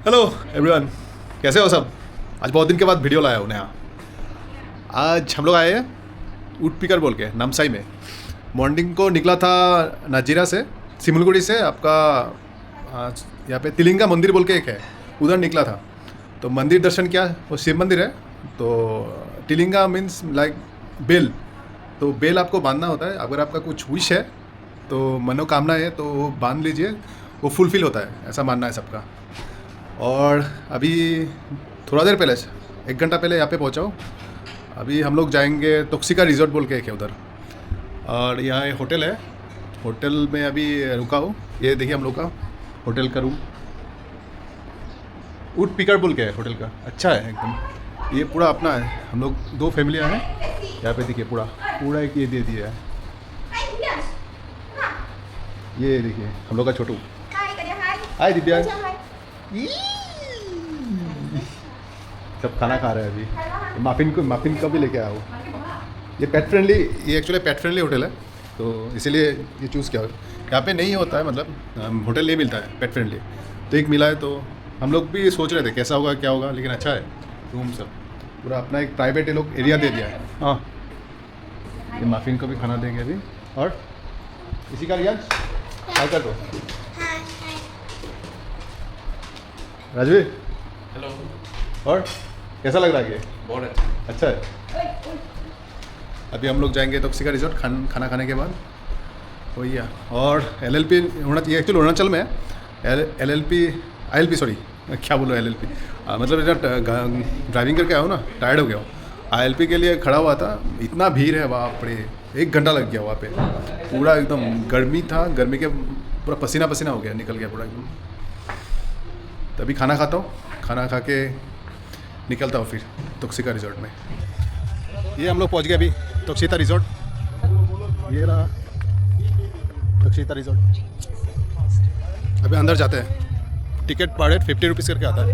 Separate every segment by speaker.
Speaker 1: Hello everyone, कैसे हो सब। आज बहुत दिन के बाद वीडियो लाया हूँ नया। आज हम लोग आए हैं ऊट पिकर बोल के नामसाई में। मॉर्निंग को निकला था नाजीरा से, सिमलगुड़ी से आपका यहाँ पे तिलिंगा मंदिर बोल के एक है, उधर निकला था। तो मंदिर दर्शन किया, वो शिव मंदिर है। तो तिलिंगा मीन्स लाइक बेल। तो बेल आपको बांधना होता है। अगर आपका कुछ विश है तो मनोकामना है तो वो बांध लीजिए, वो फुलफिल होता है, ऐसा मानना है सबका। और अभी थोड़ा देर पहले, 1 घंटा पहले यहाँ पे पहुँचा हूँ। अभी हम लोग जाएंगे तोक्सिका रिजॉर्ट बोल के एक है उधर, और यहाँ एक होटल है। होटल में अभी रुका हूँ। ये देखिए हम लोग का होटल का रूम, ऊट पिकर बोल के है होटल का, अच्छा है एकदम। ये पूरा अपना है, हम लोग 2 फैमिलियाँ हैं यहाँ पे। देखिए पूरा एक ये दे दिया है। ये देखिए हम लोग का छोटू, हाय दिव्या, सब खाना खा रहे हैं अभी। माफिन को भी लेके आया हूँ। ये पेट फ्रेंडली, ये एक्चुअली पेट फ्रेंडली होटल है, तो इसीलिए ये चूज़ किया। यहाँ पे नहीं होता है, मतलब होटल नहीं मिलता है पेट फ्रेंडली, तो एक मिला है। तो हम लोग भी सोच रहे थे कैसा होगा क्या होगा, लेकिन अच्छा है रूम सब पूरा अपना। एक प्राइवेट ये लोग एरिया दे दिया है। हाँ, ये माफिन को भी खाना देंगे अभी। और इसी का रियाज क्या कर दो। राजवीर,
Speaker 2: हेलो।
Speaker 1: और कैसा लग रहा है ये?
Speaker 2: बहुत
Speaker 1: अच्छा है। अभी हम लोग जाएंगे तोक्सिका रिजॉर्ट खाना खाने के बाद, वही है। और LLP ये एक्चुअली अरुणाचल में है। ILP सॉरी, क्या बोलो LLP, मतलब इधर ड्राइविंग करके आया हूँ ना, टायर्ड हो गया हूँ। ILP के लिए खड़ा हुआ था, इतना भीड़ है वहाँ पे, 1 घंटा लग गया वहाँ पे। पूरा एकदम गर्मी था, गर्मी के पूरा पसीना पसीना हो गया, निकल गया पूरा एकदम। तभी खाना खाता हूँ, खाना खा के निकलता हूँ फिर तोक्सिका रिजॉर्ट में। ये हम लोग पहुँच गए अभी तोक्सिका रिजॉर्ट। ये रहा तोक्सिका रिजॉर्ट। अभी अंदर जाते हैं। टिकट पर हेड 50 रुपीज़ करके आता है।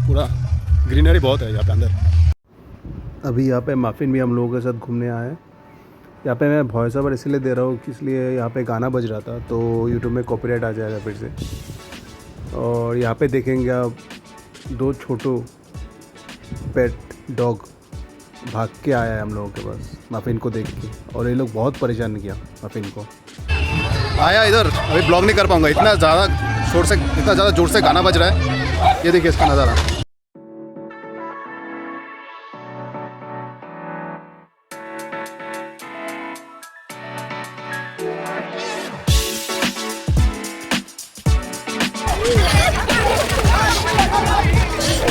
Speaker 1: पूरा ग्रीनरी बहुत है यहाँ पे अंदर। अभी यहाँ पे माफिन भी हम लोगों के साथ घूमने आए हैं। यहाँ पे मैं वॉइस ओवर इसलिए दे रहा हूँ कि इसलिए यहाँ पे गाना बज रहा था, तो यूट्यूब में कॉपीराइट आ जाएगा फिर से। और यहाँ पे देखेंगे आप 2 छोटू पेट डॉग भाग के आया है हम लोगों के पास माफिन को देख के, और ये लोग बहुत परेशान किया माफिन को। आया इधर, अभी ब्लॉग नहीं कर पाऊँगा, इतना ज़्यादा जोर से गाना बज रहा है। ये देखिए इसका नज़ारा।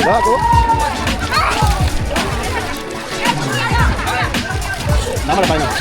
Speaker 1: Bago. Nama ada banyak.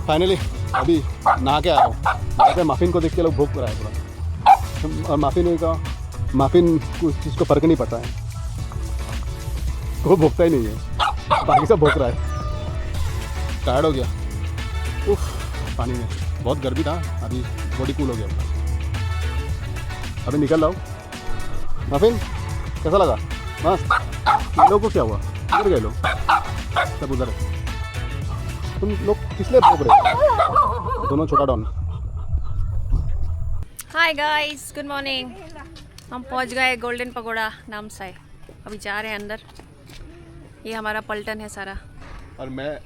Speaker 1: Finally अभी नहा के आया हूँ। यहाँ पे माफिन को देख के लोग भूख रहा है थोड़ा, और माफिन कुछ चीज़ को फ़र्क नहीं पड़ता है, वो भूखता ही नहीं है, बाकी सब भूख रहा है। टायर्ड हो गया उफ पानी में, बहुत गर्मी था, अभी बॉडी कूल हो गया। अभी निकल रहा हूँ। माफिन
Speaker 2: कैसा लगा? मस्त। ये लोग को क्या हुआ? उधर गए लोग, सब उधर है। तुम लोग किस लिए भोग रहे हो? दोनों छोटा don.
Speaker 3: Hi guys, good morning. हम पहुंच गए गोल्डन पगोड़ा नामसाई। अभी जा रहे हैं अंदर। ये हमारा पलटन है सारा।
Speaker 1: और मैं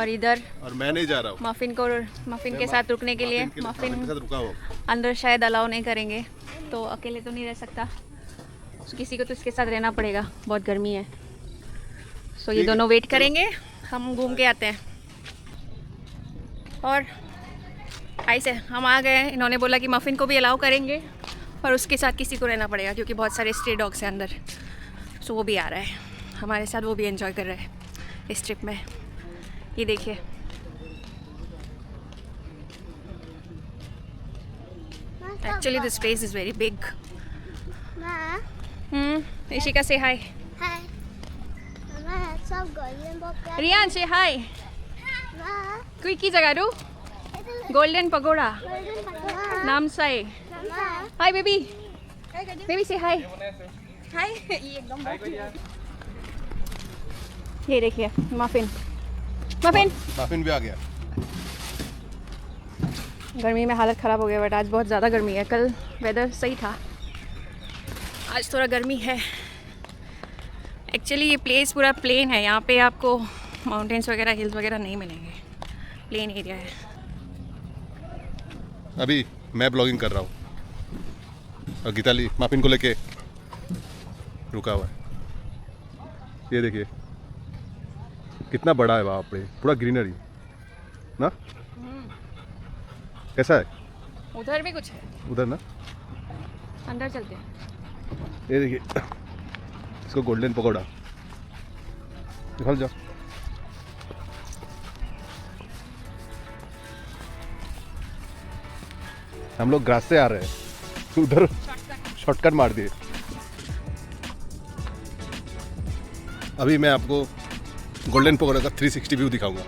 Speaker 3: इधर
Speaker 1: नहीं जा रहा हूँ।
Speaker 3: मफिन के साथ रुकने के लिए
Speaker 1: मफिन के साथ रुका हुआ।
Speaker 3: अंदर शायद अलाउ नहीं करेंगे, तो अकेले तो नहीं रह सकता, किसी को तो इसके साथ रहना पड़ेगा। बहुत गर्मी है, सो ये दोनों वेट करेंगे, हम घूम के आते हैं। और ऐसे हम आ गए। इन्होंने बोला कि मफिन को भी अलाउ करेंगे और उसके साथ किसी को रहना पड़ेगा, क्योंकि बहुत सारे स्ट्रे डॉग्स हैं अंदर। सो वो भी आ रहा है हमारे साथ, वो भी एंजॉय कर रहा है इस ट्रिप में। ये देखिए, actually this place is very big. Rishika से हाय। रियान से हाय। कोई की जगह रू? Golden pagoda Namsai. Hi baby, baby से हाय। हाय। ये एकदम ये देखिए मफिन
Speaker 1: मफिन भी आ गया।
Speaker 3: गर्मी में हालत ख़राब हो गया, बट आज बहुत ज़्यादा गर्मी है। कल वेदर सही था, आज थोड़ा गर्मी है। एक्चुअली ये प्लेस पूरा प्लेन है, यहाँ पे आपको माउंटेन्स वगैरह हिल्स वगैरह नहीं मिलेंगे, प्लेन एरिया है।
Speaker 1: अभी मैं ब्लॉगिंग कर रहा हूँ और गीताली मफिन को लेके रुका हुआ है। ये देखिए कितना बड़ा है वहाँ पे, पूरा ग्रीनरी ना। कैसा है?
Speaker 3: उधर भी कुछ है,
Speaker 1: उधर ना,
Speaker 3: अंदर चलते हैं।
Speaker 1: ये देखिए इसको गोल्डन पकौड़ा निकल जाओ। हम लोग ग्रास से आ रहे हैं, उधर शॉर्टकट मार दिए। अभी मैं आपको गोल्डन पगोड़ा का 360 व्यू दिखाऊंगा।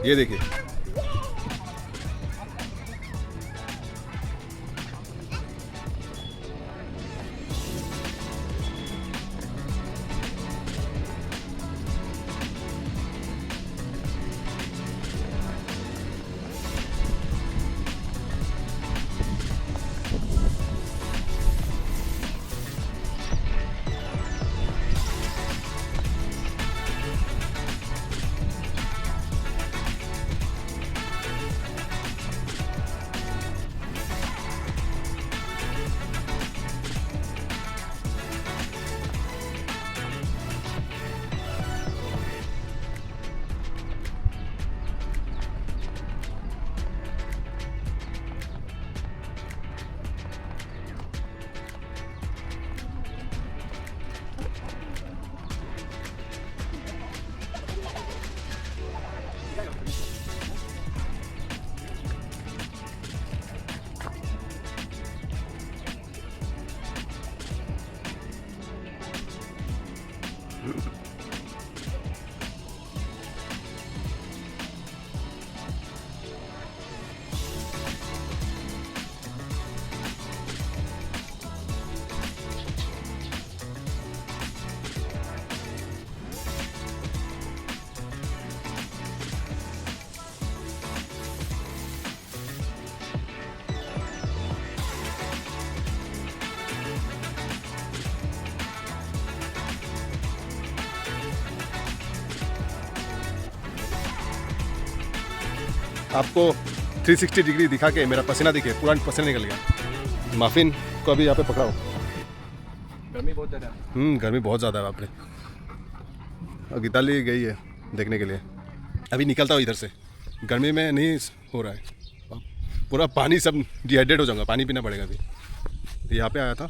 Speaker 1: ये देखिए आपको 360 डिग्री दिखा के मेरा पसीना दिखे, पूरा पसीना निकल गया। मफिन को अभी यहाँ पे पकड़ाओ।
Speaker 2: गर्मी बहुत ज़्यादा है।
Speaker 1: गर्मी बहुत ज़्यादा है वहाँ पे। और गीताली गई है देखने के लिए। अभी निकलता हूँ इधर से, गर्मी में नहीं हो रहा है, पूरा पानी सब डिहाइड्रेट हो जाऊँगा, पानी पीना पड़ेगा अभी। यहाँ पे आया था,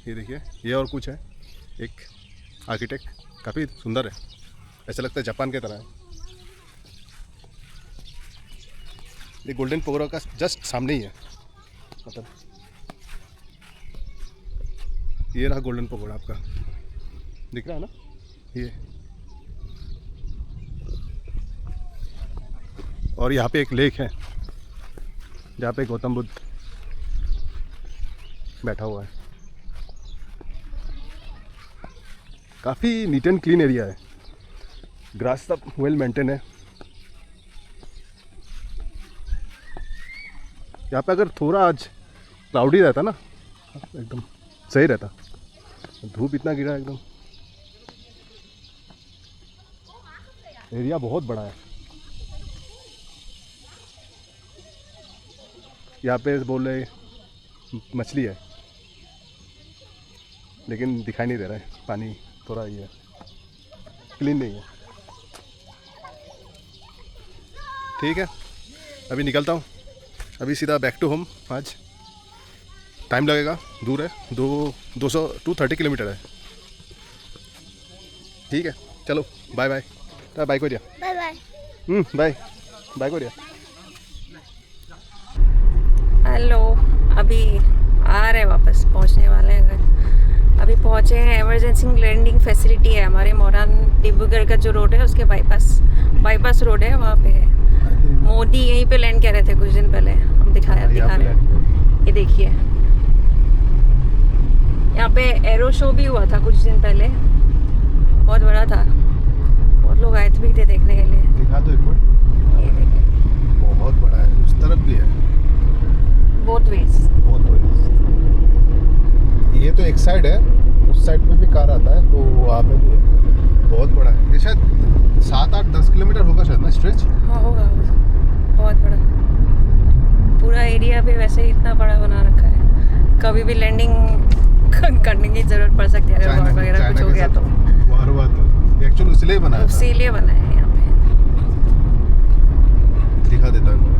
Speaker 1: ये देखिए, ये और कुछ है, एक आर्किटेक्ट काफ़ी सुंदर है, ऐसा लगता है जापान के तरह है। ये गोल्डन पगोड़ा का जस्ट सामने ही है, मतलब ये रहा गोल्डन पगोड़ा आपका, दिख रहा है ना ये। और यहाँ पे एक लेक है जहाँ पे गौतम बुद्ध बैठा हुआ है।
Speaker 2: काफ़ी नीट एंड क्लीन एरिया है, ग्रास सब वेल मेंटेन है। यहाँ पे अगर थोड़ा आज क्लाउडी रहता ना एकदम सही रहता, धूप इतना गिरा एकदम। एरिया बहुत बड़ा है। यहाँ पे बोल रहे मछली है लेकिन दिखाई नहीं दे रहा है, पानी थोड़ा ये क्लीन नहीं है। ठीक है, अभी निकलता हूँ, अभी सीधा बैक टू होम। आज टाइम लगेगा, दूर है, 230 किलोमीटर है। ठीक है, चलो बाय बाय। बाय को दिया,
Speaker 4: बाय बाय।
Speaker 2: बाय बाय को दिया।
Speaker 3: हेलो, अभी आ रहे हैं, वापस पहुंचने वाले हैं घर। अभी पहुंचे हैं, इमरजेंसी लैंडिंग फैसिलिटी है हमारे मोरान डिब्रूगढ़ का जो रोड है उसके बाईपास रोड है, वहाँ पे है। मोदी यहीं पे लैंड कर रहे थे कुछ दिन पहले, हम दिखा रहे हैं। ये देखिए, यहाँ पे एरो शो भी हुआ था कुछ दिन पहले, बहुत बड़ा था, बहुत लोग आए भी थे देखने के लिए।
Speaker 2: दिखा दो एक बार,
Speaker 3: ये देखिए,
Speaker 2: बहुत बड़ा है, उस तरफ भी है,
Speaker 3: बोथ वेज।
Speaker 2: बहुत बड़ा। ये तो एक साइड है, उस साइड में भी कार आता है, तो वहाँ पे भी है, बहुत बड़ा है। ये शायद 7-8-10 किलोमीटर होगा शायद ना स्ट्रेच।
Speaker 3: हाँ होगा, बहुत बड़ा। पूरा एरिया भी वैसे ही इतना बड़ा बना रखा है, कभी भी लैंडिंग करने की जरूरत पड़ सकती है अगर वॉर वगैरह कुछ हो गया तो।
Speaker 2: वार हुआ तो एक्चुअली इसलिए बनाया था,
Speaker 3: इसीलिए बना है यहाँ पे।
Speaker 2: दिखा देता हूँ।